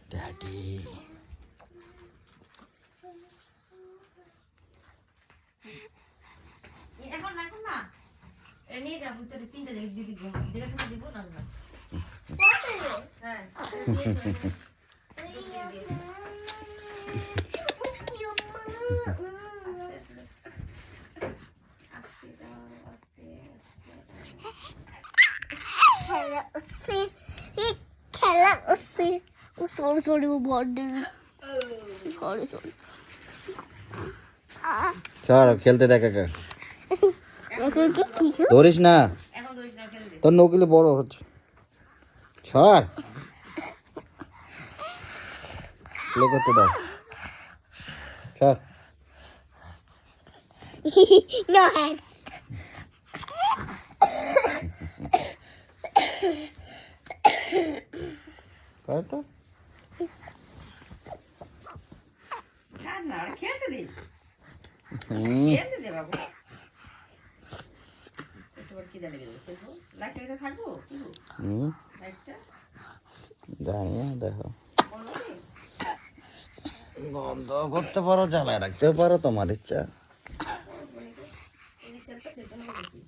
Daddy এখন না এ নিয়ে যাবো তোর তিনটা জিনিস দিবি যেটা তুমি দিব না না হ্যাঁ খেলা হচ্ছে ও সরি সরি ও বড্ড সরি সরি চল খেলতে দেখ একা কি ধরিস না এখন দইস না খেলে দে তোর নৌকিলে বড় হচ্ছে সর প্লে করতে দাও সর No hand. কর তো ছাড় না আর খেলতে দে হুম খেলতে দে বাবু একটু কি দাঁড়িয়ে দেবো দেখো লাইটটা এটা থাকবো হুম লাইটটা জানি না দেখো বলো রে বন্ধ করতে পারো জ্বালায় রাখতেও পারো তোমার ইচ্ছা এই তেলটা সেটা হয়ে গেছে